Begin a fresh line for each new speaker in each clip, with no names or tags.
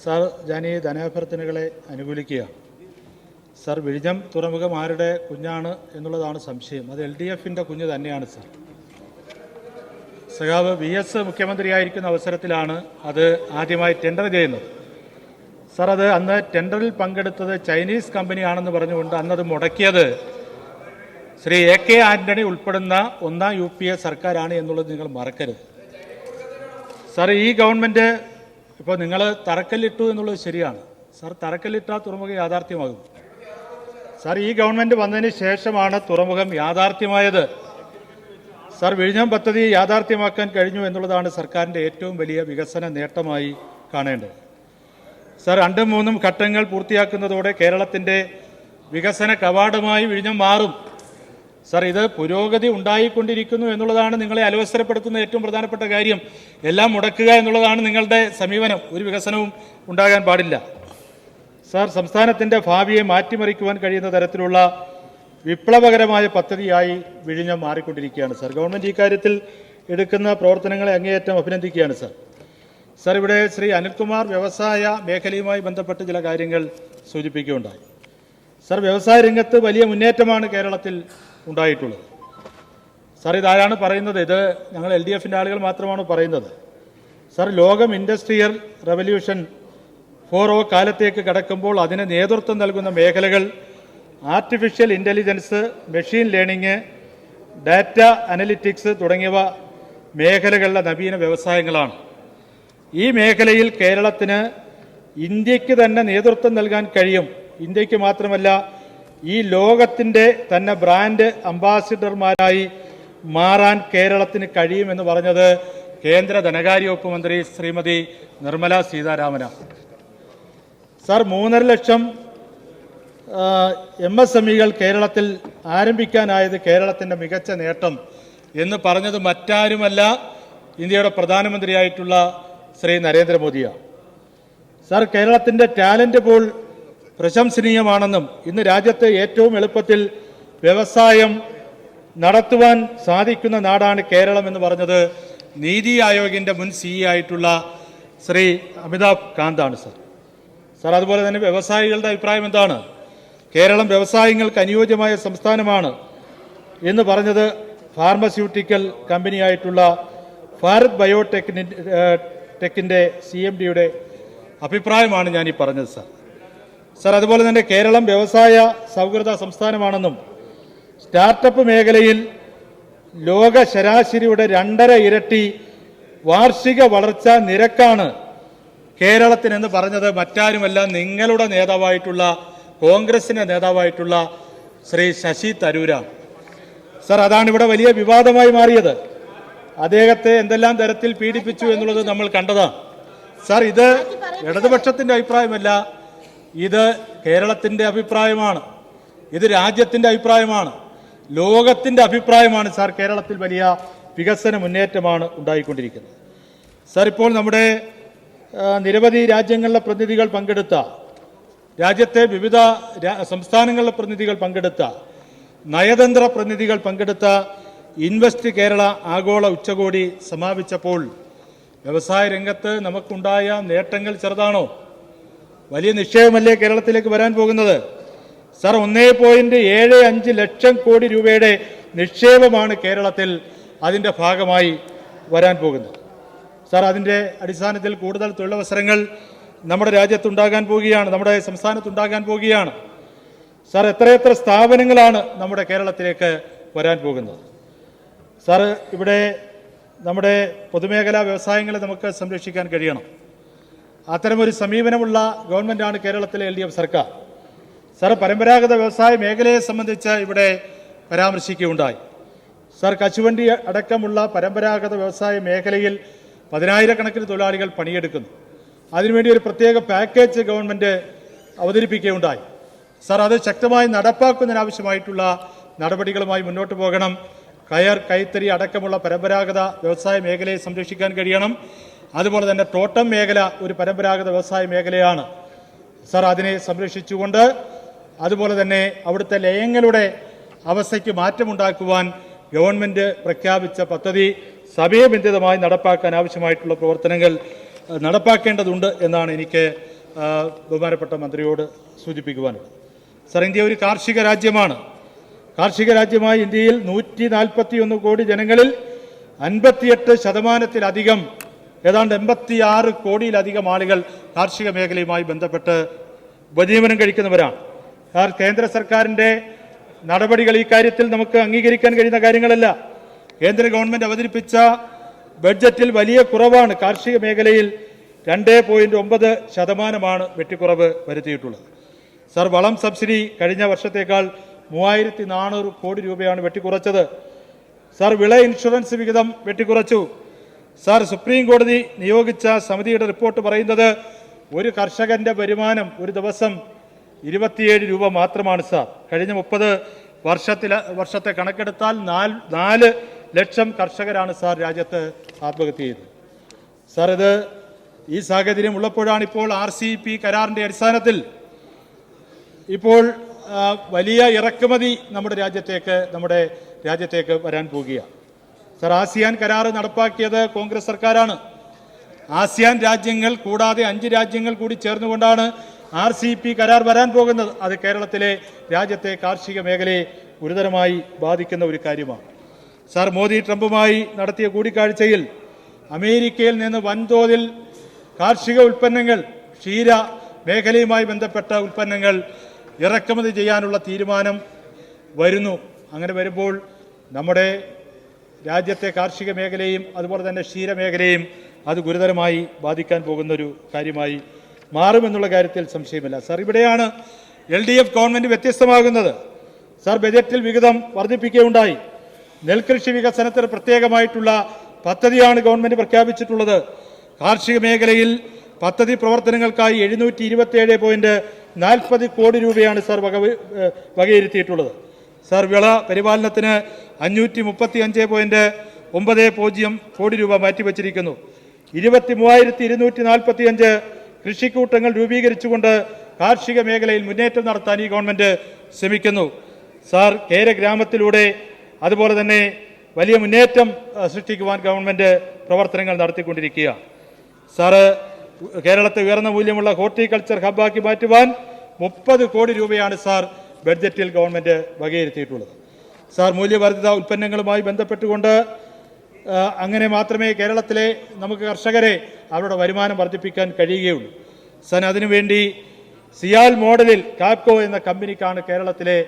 Sir, ഞാൻ ഈ ധനാഭ്യർത്ഥനകളെ അനുകൂലിക്കുകയാണ്. Sir, വിഴിഞ്ഞം തുറമുഖം ആരുടെ കുഞ്ഞാണ് എന്നുള്ളതാണ് സംശയം. അത് LDFിൻ്റെ കുഞ്ഞ് തന്നെയാണ് സാർ. സഖാവ് VS മുഖ്യമന്ത്രിയായിരിക്കുന്ന അവസരത്തിലാണ് അത് ആദ്യമായി ടെൻഡർ ചെയ്യുന്നത്. സാർ, അത് അന്ന് ടെൻഡറിൽ പങ്കെടുത്തത് ചൈനീസ് കമ്പനിയാണെന്ന് പറഞ്ഞുകൊണ്ട് അന്നത് മുടക്കിയത് ശ്രീ AK ആന്റണി ഉൾപ്പെടുന്ന 1ാം UPA സർക്കാരാണ് എന്നുള്ളത് നിങ്ങൾ മറക്കരുത്. സാർ, ഈ ഗവൺമെൻറ് ഇപ്പോൾ നിങ്ങൾ തറക്കല്ലിട്ടു എന്നുള്ളത് ശരിയാണ്. സാർ, തറക്കല്ലിട്ടാൽ തുറമുഖം യാഥാർത്ഥ്യമാകും. സാർ, ഈ ഗവൺമെൻറ് വന്നതിന് ശേഷമാണ് തുറമുഖം യാഥാർത്ഥ്യമായത്. സാർ, വിഴിഞ്ഞം പദ്ധതി യാഥാർത്ഥ്യമാക്കാൻ കഴിഞ്ഞു എന്നുള്ളതാണ് സർക്കാരിൻ്റെ ഏറ്റവും വലിയ വികസന നേട്ടമായി കാണേണ്ടത്. സാർ, 2ഉം 3ഉം ഘട്ടങ്ങൾ പൂർത്തിയാക്കുന്നതോടെ കേരളത്തിൻ്റെ വികസന കവാടമായി വിഴിഞ്ഞം മാറും. സാർ, ഇത് പുരോഗതി ഉണ്ടായിക്കൊണ്ടിരിക്കുന്നു എന്നുള്ളതാണ് നിങ്ങളെ അലോസരപ്പെടുത്തുന്ന ഏറ്റവും പ്രധാനപ്പെട്ട കാര്യം. എല്ലാം മുടക്കുക എന്നുള്ളതാണ് നിങ്ങളുടെ സമീപനം. ഒരു വികസനവും ഉണ്ടാകാൻ പാടില്ല. സാർ, സംസ്ഥാനത്തിൻ്റെ ഭാവിയെ മാറ്റിമറിക്കുവാൻ കഴിയുന്ന തരത്തിലുള്ള വിപ്ലവകരമായ പദ്ധതിയായി വിഴിഞ്ഞം മാറിക്കൊണ്ടിരിക്കുകയാണ്. സാർ, ഗവൺമെൻറ് ഇക്കാര്യത്തിൽ എടുക്കുന്ന പ്രവർത്തനങ്ങളെ അങ്ങേയറ്റം അഭിനന്ദിക്കുകയാണ്. സാർ, ഇവിടെ ശ്രീ അനിൽകുമാർ വ്യവസായ മേഖലയുമായി ബന്ധപ്പെട്ട് ചില കാര്യങ്ങൾ സൂചിപ്പിക്കുകയുണ്ടായി. സാർ, വ്യവസായ രംഗത്ത് വലിയ മുന്നേറ്റമാണ് കേരളത്തിൽ ഉണ്ടായിട്ടുള്ളത്. സാർ, ഇതാരാണ് പറയുന്നത്? ഇത് ഞങ്ങൾ LDFിൻ്റെ ആളുകൾ മാത്രമാണ് പറയുന്നത്. സാർ, ലോകം ഇൻഡസ്ട്രിയൽ റവല്യൂഷൻ 4.0 കാലത്തേക്ക് കടക്കുമ്പോൾ അതിന് നേതൃത്വം നൽകുന്ന മേഖലകൾ artificial intelligence, machine learning, data analytics തുടങ്ങിയവ മേഖലകളിലെ നവീന വ്യവസായങ്ങളാണ്. ഈ മേഖലയിൽ കേരളത്തിന് ഇന്ത്യക്ക് തന്നെ നേതൃത്വം നൽകാൻ കഴിയും. ഇന്ത്യക്ക് മാത്രമല്ല, ഈ ലോകത്തിൻ്റെ തന്നെ ബ്രാൻഡ് അംബാസിഡർമാരായി മാറാൻ കേരളത്തിന് കഴിയുമെന്ന് പറഞ്ഞത് കേന്ദ്ര ധനകാര്യ വകുപ്പ് മന്ത്രി ശ്രീമതി നിർമ്മല സീതാരാമനാണ്. സാർ, 3.5 ലക്ഷം MSMEകൾ കേരളത്തിൽ ആരംഭിക്കാനായത് കേരളത്തിൻ്റെ മികച്ച നേട്ടം എന്ന് പറഞ്ഞത് മറ്റാരുമല്ല, ഇന്ത്യയുടെ പ്രധാനമന്ത്രിയായിട്ടുള്ള ശ്രീ നരേന്ദ്രമോദിയാണ്. സാർ, കേരളത്തിൻ്റെ ടാലൻറ്റ് പൂൾ പ്രശംസനീയമാണെന്നും ഇന്ന് രാജ്യത്ത് ഏറ്റവും എളുപ്പത്തിൽ വ്യവസായം നടത്തുവാൻ സാധിക്കുന്ന നാടാണ് കേരളം എന്ന് പറഞ്ഞത് നീതി ആയോഗിൻ്റെ മുൻ CEO ആയിട്ടുള്ള ശ്രീ അമിതാഭ് കാന്താണ്. സാർ, അതുപോലെ തന്നെ വ്യവസായികളുടെ അഭിപ്രായം എന്താണ്? കേരളം വ്യവസായങ്ങൾക്ക് അനുയോജ്യമായ സംസ്ഥാനമാണ് എന്ന് പറഞ്ഞത് ഫാർമസ്യൂട്ടിക്കൽ കമ്പനിയായിട്ടുള്ള ഭാരത് ബയോടെക്കിൻ്റെ CMDയുടെ അഭിപ്രായമാണ് ഞാനീ പറഞ്ഞത്. സാർ, അതുപോലെ തന്നെ കേരളം വ്യവസായ സൗഹൃദ സംസ്ഥാനമാണെന്നും സ്റ്റാർട്ടപ്പ് മേഖലയിൽ ലോക ശരാശരിയുടെ 2.5 ഇരട്ടി വാർഷിക വളർച്ചാ നിരക്കാണ് കേരളത്തിനെന്ന് പറഞ്ഞത് മറ്റാരുമല്ല, നിങ്ങളുടെ നേതാവായിട്ടുള്ള കോൺഗ്രസിൻ്റെ നേതാവായിട്ടുള്ള ശ്രീ ശശി തരൂരാണ്. സാർ, അതാണ് ഇവിടെ വലിയ വിവാദമായി മാറിയത്. അദ്ദേഹത്തെ എന്തെല്ലാം തരത്തിൽ പീഡിപ്പിച്ചു എന്നുള്ളത് നമ്മൾ കണ്ടതാണ്. സാർ, ഇത് ഇടതുപക്ഷത്തിൻ്റെ അഭിപ്രായമല്ല, ഇത് കേരളത്തിൻ്റെ അഭിപ്രായമാണ്, ഇത് രാജ്യത്തിൻ്റെ അഭിപ്രായമാണ്, ലോകത്തിൻ്റെ അഭിപ്രായമാണ്. സാർ, കേരളത്തിൽ വലിയ വികസന മുന്നേറ്റമാണ് ഉണ്ടായിക്കൊണ്ടിരിക്കുന്നത്. സാർ, ഇപ്പോൾ നമ്മുടെ നിരവധി രാജ്യങ്ങളിലെ പ്രതിനിധികൾ പങ്കെടുത്ത, രാജ്യത്തെ വിവിധ സംസ്ഥാനങ്ങളിലെ പ്രതിനിധികൾ പങ്കെടുത്ത, നയതന്ത്ര പ്രതിനിധികൾ പങ്കെടുത്ത ഇൻവെസ്റ്റ് കേരള ആഗോള ഉച്ചകോടി സമാപിച്ചപ്പോൾ വ്യവസായ രംഗത്ത് നമുക്കുണ്ടായ നേട്ടങ്ങൾ ചെറുതാണോ? വലിയ നിക്ഷേപമല്ലേ കേരളത്തിലേക്ക് വരാൻ പോകുന്നത്? സാർ, 1.75 ലക്ഷം കോടി രൂപയുടെ നിക്ഷേപമാണ് കേരളത്തിൽ അതിൻ്റെ ഭാഗമായി വരാൻ പോകുന്നത്. സാർ, അതിൻ്റെ അടിസ്ഥാനത്തിൽ കൂടുതൽ തൊഴിലവസരങ്ങൾ നമ്മുടെ രാജ്യത്തുണ്ടാകാൻ പോവുകയാണ്, നമ്മുടെ സംസ്ഥാനത്തുണ്ടാകാൻ പോവുകയാണ്. സാർ, എത്രയെത്ര സ്ഥാപനങ്ങളാണ് നമ്മുടെ കേരളത്തിലേക്ക് വരാൻ പോകുന്നത്. സാർ, ഇവിടെ നമ്മുടെ പൊതുമേഖലാ വ്യവസായങ്ങളെ നമുക്ക് സംരക്ഷിക്കാൻ കഴിയണം. അത്തരമൊരു സമീപനമുള്ള ഗവൺമെൻറ്റാണ് കേരളത്തിലെ LDF സർക്കാർ. സാർ, പരമ്പരാഗത വ്യവസായ മേഖലയെ സംബന്ധിച്ച് ഇവിടെ പരാമർശിക്കുകയുണ്ടായി. സാർ, കശുവണ്ടി അടക്കമുള്ള പരമ്പരാഗത വ്യവസായ മേഖലയിൽ 10,000-കണക്കിന് തൊഴിലാളികൾ പണിയെടുക്കുന്നു. അതിനുവേണ്ടി ഒരു പ്രത്യേക പാക്കേജ് ഗവൺമെൻറ് അവതരിപ്പിക്കുകയുണ്ടായി. സാർ, അത് ശക്തമായി നടപ്പാക്കുന്നതിനാവശ്യമായിട്ടുള്ള നടപടികളുമായി മുന്നോട്ട് പോകണം. കയർ, കൈത്തറി അടക്കമുള്ള പരമ്പരാഗത വ്യവസായ മേഖലയെ സംരക്ഷിക്കാൻ കഴിയണം. അതുപോലെ തന്നെ തോട്ടം മേഖല ഒരു പരമ്പരാഗത വ്യവസായ മേഖലയാണ്. സാർ, അതിനെ സംരക്ഷിച്ചുകൊണ്ട് അതുപോലെ തന്നെ അവിടുത്തെ ലയങ്ങളുടെ അവസ്ഥയ്ക്ക് മാറ്റമുണ്ടാക്കുവാൻ ഗവൺമെൻറ് പ്രഖ്യാപിച്ച പദ്ധതി സമയബന്ധിതമായി നടപ്പാക്കാൻ ആവശ്യമായിട്ടുള്ള പ്രവർത്തനങ്ങൾ നടപ്പാക്കേണ്ടതുണ്ട് എന്നാണ് എനിക്ക് ബഹുമാനപ്പെട്ട മന്ത്രിയോട് സൂചിപ്പിക്കുവാനുള്ളത്. സർ, ഇന്ത്യ ഒരു കാർഷിക രാജ്യമാണ്. കാർഷിക രാജ്യമായ ഇന്ത്യയിൽ 141 കോടി ജനങ്ങളിൽ 58%, ഏതാണ്ട് 86 കോടിയിലധികം ആളുകൾ കാർഷിക മേഖലയുമായി ബന്ധപ്പെട്ട് ഉപജീവനം കഴിക്കുന്നവരാണ്. കേന്ദ്ര സർക്കാരിൻ്റെ നടപടികൾ ഈ കാര്യത്തിൽ നമുക്ക് അംഗീകരിക്കാൻ കഴിയുന്ന കാര്യങ്ങളല്ല. കേന്ദ്ര ഗവൺമെൻറ് അവതരിപ്പിച്ച ബഡ്ജറ്റിൽ വലിയ കുറവാണ്. കാർഷിക മേഖലയിൽ 2.9% വെട്ടിക്കുറവ് വരുത്തിയിട്ടുള്ളത്. സർ, വളം സബ്സിഡി കഴിഞ്ഞ വർഷത്തേക്കാൾ 3400 കോടി രൂപയാണ് വെട്ടിക്കുറച്ചത്. സർ, വിള ഇൻഷുറൻസ് വിഹിതം വെട്ടിക്കുറച്ചു. സർ, സുപ്രീം കോടതി നിയോഗിച്ച സമിതിയുടെ റിപ്പോർട്ട് പറയുന്നത് ഒരു കർഷകന്റെ വരുമാനം ഒരു ദിവസം 27 രൂപ മാത്രമാണ്. സാർ, കഴിഞ്ഞ 30 വർഷത്തെ കണക്കെടുത്താൽ 4 ലക്ഷം കർഷകരാണ് സാർ രാജ്യത്ത് ആത്മഹത്യ ചെയ്തത്. സാർ, ഈ സാഹചര്യം ഉള്ളപ്പോഴാണ് ഇപ്പോൾ RCEP കരാറിൻ്റെ അടിസ്ഥാനത്തിൽ ഇപ്പോൾ വലിയ ഇറക്കുമതി നമ്മുടെ രാജ്യത്തേക്ക് വരാൻ പോകുകയാണ്. സർ, ആസിയാൻ കരാർ നടപ്പാക്കിയത് കോൺഗ്രസ് സർക്കാരാണ്. ആസിയാൻ രാജ്യങ്ങൾ കൂടാതെ 5 രാജ്യങ്ങൾ കൂടി ചേർന്നുകൊണ്ടാണ് RCEP കരാർ വരാൻ പോകുന്നത്. അത് കേരളത്തിലെ രാജ്യത്തെ കാർഷിക മേഖലയെ ഗുരുതരമായി ബാധിക്കുന്ന ഒരു കാര്യമാണ്. സാർ, മോദി ട്രംപുമായി നടത്തിയ കൂടിക്കാഴ്ചയിൽ അമേരിക്കയിൽ നിന്ന് വൻതോതിൽ കാർഷിക ഉൽപ്പന്നങ്ങൾ, ക്ഷീര മേഖലയുമായി ബന്ധപ്പെട്ട ഉൽപ്പന്നങ്ങൾ ഇറക്കുമതി ചെയ്യാനുള്ള തീരുമാനം വരുന്നു. അങ്ങനെ വരുമ്പോൾ നമ്മുടെ രാജ്യത്തെ കാർഷിക മേഖലയും അതുപോലെ തന്നെ ക്ഷീരമേഖലയും അത് ഗുരുതരമായി ബാധിക്കാൻ പോകുന്നൊരു കാര്യമായി മാറുമെന്നുള്ള കാര്യത്തിൽ സംശയമില്ല. സാർ, ഇവിടെയാണ് LDF ഗവൺമെൻറ് വ്യത്യസ്തമാകുന്നത്. സാർ, ബജറ്റിൽ വിഹിതം വർദ്ധിപ്പിക്കുകയുണ്ടായി. നെൽകൃഷി വികസനത്തിന് പ്രത്യേകമായിട്ടുള്ള പദ്ധതിയാണ് ഗവൺമെൻറ് പ്രഖ്യാപിച്ചിട്ടുള്ളത്. കാർഷിക മേഖലയിൽ പദ്ധതി പ്രവർത്തനങ്ങൾക്കായി 727.40 കോടി രൂപയാണ് സാർ വകയിരുത്തിയിട്ടുള്ളത്. സാർ, വിള പരിപാലനത്തിന് 535.90 കോടി രൂപ മാറ്റിവച്ചിരിക്കുന്നു. 23,245 കൃഷിക്കൂട്ടങ്ങൾ രൂപീകരിച്ചുകൊണ്ട് കാർഷിക മേഖലയിൽ മുന്നേറ്റം നടത്താൻ ഈ ഗവൺമെൻറ് ശ്രമിക്കുന്നു. സാർ, കേരഗ്രാമത്തിലൂടെ അതുപോലെ തന്നെ വലിയ മുന്നേറ്റം സൃഷ്ടിക്കുവാൻ ഗവൺമെൻറ് പ്രവർത്തനങ്ങൾ നടത്തിക്കൊണ്ടിരിക്കുക. സാറ്, കേരളത്തെ ഉയർന്ന മൂല്യമുള്ള ഹോർട്ടിക്കൾച്ചർ ഹബ്ബാക്കി മാറ്റുവാൻ 30 കോടി രൂപയാണ് സാർ ബഡ്ജറ്റിൽ ഗവൺമെൻറ് വകയിരുത്തിയിട്ടുള്ളത്. സാർ, മൂല്യവർദ്ധിത ഉൽപ്പന്നങ്ങളുമായി ബന്ധപ്പെട്ടുകൊണ്ട് അങ്ങനെ മാത്രമേ കേരളത്തിലെ നമുക്ക് കർഷകരെ അവരുടെ വരുമാനം വർദ്ധിപ്പിക്കാൻ കഴിയുകയുള്ളൂ. സാർ, അതിനുവേണ്ടി സിയാൽ മോഡലിൽ കാപ്കോ എന്ന കമ്പനിക്കാണ് കേരളത്തിലെ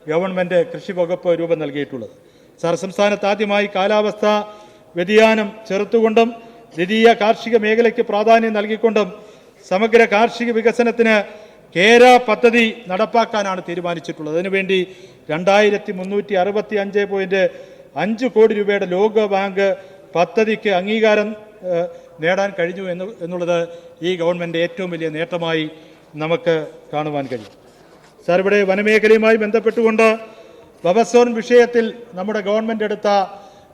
ഗവൺമെൻറ് കൃഷി വകുപ്പ് രൂപം നൽകിയിട്ടുള്ളത്. സാർ, സംസ്ഥാനത്ത് ആദ്യമായി കാലാവസ്ഥ വ്യതിയാനം ചെറുത്തുകൊണ്ടും ദ്വിതീയ കാർഷിക മേഖലയ്ക്ക് പ്രാധാന്യം നൽകിക്കൊണ്ടും സമഗ്ര കാർഷിക വികസനത്തിന് കേര പദ്ധതി നടപ്പാക്കാനാണ് തീരുമാനിച്ചിട്ടുള്ളത്. അതിനുവേണ്ടി 2365.5 കോടി രൂപയുടെ ലോക ബാങ്ക് പദ്ധതിക്ക് അംഗീകാരം നേടാൻ കഴിഞ്ഞു എന്നുള്ളത് ഈ ഗവൺമെൻറ് ഏറ്റവും വലിയ നേട്ടമായി നമുക്ക് കാണുവാൻ കഴിയും. സാർ, ഇവിടെ വനമേഖലയുമായി ബന്ധപ്പെട്ടുകൊണ്ട് ബഫർ വിഷയത്തിൽ നമ്മുടെ ഗവൺമെൻറ് എടുത്ത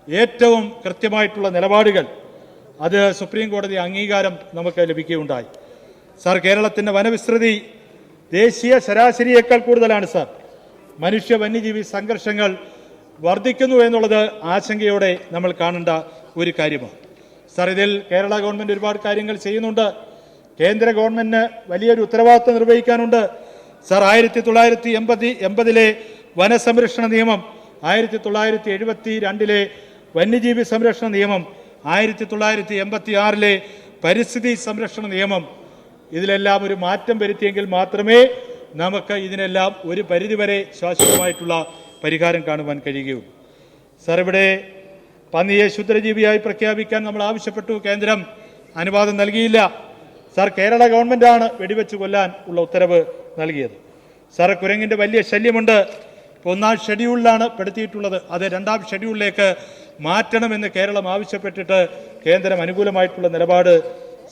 ഏറ്റവും കൃത്യമായിട്ടുള്ള നിലപാടുകൾ, അത് സുപ്രീം കോടതി അംഗീകാരം നമുക്ക് ലഭിക്കുകയുണ്ടായി. സാർ, കേരളത്തിൻ്റെ വനവിസ്തൃതി ദേശീയ ശരാശരിയേക്കാൾ കൂടുതലാണ്. സാർ, മനുഷ്യ വന്യജീവി സംഘർഷങ്ങൾ വർദ്ധിക്കുന്നു എന്നുള്ളത് ആശങ്കയോടെ നമ്മൾ കാണേണ്ട ഒരു കാര്യമാണ്. സാർ, ഇതിൽ കേരള ഗവൺമെൻറ് ഒരുപാട് കാര്യങ്ങൾ ചെയ്യുന്നുണ്ട്. കേന്ദ്ര ഗവൺമെൻറ്റിന് വലിയൊരു ഉത്തരവാദിത്വം നിർവഹിക്കാനുണ്ട്. സാർ, 1980 വനസംരക്ഷണ നിയമം, 1972 വന്യജീവി സംരക്ഷണ നിയമം, 1986 പരിസ്ഥിതി സംരക്ഷണ നിയമം, ഇതിലെല്ലാം ഒരു മാറ്റം വരുത്തിയെങ്കിൽ മാത്രമേ നമുക്ക് ഇതിനെല്ലാം ഒരു പരിധിവരെ ശാശ്വതമായിട്ടുള്ള പരിഹാരം കാണുവാൻ കഴിയുകയുള്ളൂ. സാർ, ഇവിടെ പന്നിയെ ക്ഷുദ്രജീവിയായി പ്രഖ്യാപിക്കാൻ നമ്മൾ ആവശ്യപ്പെട്ടു. കേന്ദ്രം അനുവാദം നൽകിയില്ല. സാർ, കേരള ഗവൺമെൻറ്റാണ് വെടിവെച്ച് കൊല്ലാൻ ഉള്ള ഉത്തരവ് നൽകിയത്. സാർ, കുരങ്ങിൻ്റെ വലിയ ശല്യമുണ്ട്. 1ാം ഷെഡ്യൂളിലാണ് പെടുത്തിയിട്ടുള്ളത്. അത് 2ാം ഷെഡ്യൂളിലേക്ക് മാറ്റണമെന്ന് കേരളം ആവശ്യപ്പെട്ടിട്ട് കേന്ദ്രം അനുകൂലമായിട്ടുള്ള നിലപാട്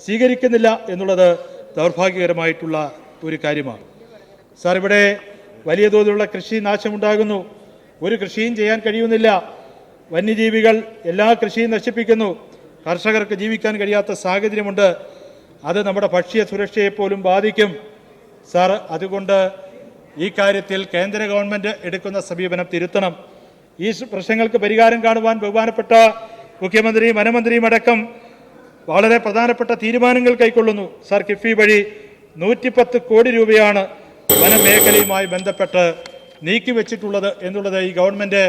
സ്വീകരിക്കുന്നില്ല എന്നുള്ളത് ദൗർഭാഗ്യകരമായിട്ടുള്ള ഒരു കാര്യമാണ്. സാർ, ഇവിടെ വലിയ തോതിലുള്ള കൃഷി നാശമുണ്ടാകുന്നു. ഒരു കൃഷിയും ചെയ്യാൻ കഴിയുന്നില്ല. വന്യജീവികൾ എല്ലാ കൃഷിയും നശിപ്പിക്കുന്നു. കർഷകർക്ക് ജീവിക്കാൻ കഴിയാത്ത സാഹചര്യമുണ്ട്. അത് നമ്മുടെ ഭക്ഷ്യ സുരക്ഷയെപ്പോലും ബാധിക്കും. സാർ, അതുകൊണ്ട് ഈ കാര്യത്തിൽ കേന്ദ്ര ഗവൺമെൻറ് എടുക്കുന്ന സമീപനം തിരുത്തണം. ഈ പ്രശ്നങ്ങൾക്ക് പരിഹാരം കാണുവാൻ ബഹുമാനപ്പെട്ട മുഖ്യമന്ത്രിയും വനമന്ത്രിയും അടക്കം വളരെ പ്രധാനപ്പെട്ട തീരുമാനങ്ങൾ കൈക്കൊള്ളുന്നു. സാർ, കിഫ്ബി വഴി 110 കോടി രൂപയാണ് വനമേഖലയുമായി ബന്ധപ്പെട്ട് നീക്കിവെച്ചിട്ടുള്ളത് എന്നുള്ളത് ഈ ഗവൺമെന്റ്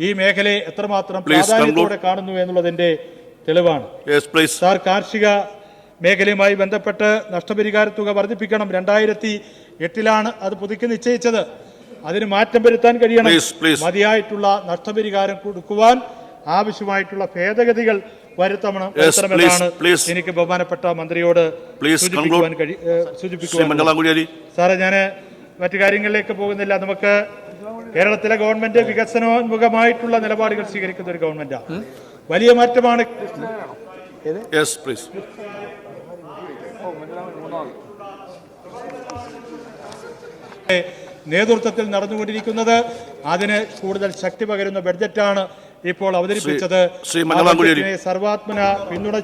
ഈ മേഖലയെ എത്രമാത്രം പ്രാധാന്യത്തോടെ കാണുന്നു എന്നുള്ളതിന്റെ തെളിവാണ്. സാർ, കാർഷിക മേഖലയുമായി ബന്ധപ്പെട്ട് നഷ്ടപരിഹാര തുക വർദ്ധിപ്പിക്കണം. 2008 അത് പുതുക്കി നിശ്ചയിച്ചത്. അതിന് മാറ്റം വരുത്താൻ കഴിയണം. മതിയായിട്ടുള്ള നഷ്ടപരിഹാരം കൊടുക്കുവാൻ ആവശ്യമായിട്ടുള്ള ഭേദഗതികൾ വരുത്തണമെന്നാണ് എനിക്ക് ബഹുമാനപ്പെട്ട മന്ത്രിയോട് സൂചിപ്പിക്കുവാൻ. സാറേ, ഞാൻ മറ്റു കാര്യങ്ങളിലേക്ക് പോകുന്നില്ല. നമുക്ക് കേരളത്തിലെ ഗവൺമെന്റ് വികസനോന്മുഖമായിട്ടുള്ള നിലപാടുകൾ സ്വീകരിക്കുന്ന ഒരു ഗവൺമെന്റാണ്. വലിയ മാറ്റമാണ് നേതൃത്വത്തിൽ നടന്നുകൊണ്ടിരിക്കുന്നത്. അതിന് കൂടുതൽ ശക്തി പകരുന്ന ബഡ്ജറ്റാണ് ഇപ്പോൾ അവതരിപ്പിച്ചത്. സർവാത്മന പിന്തുണ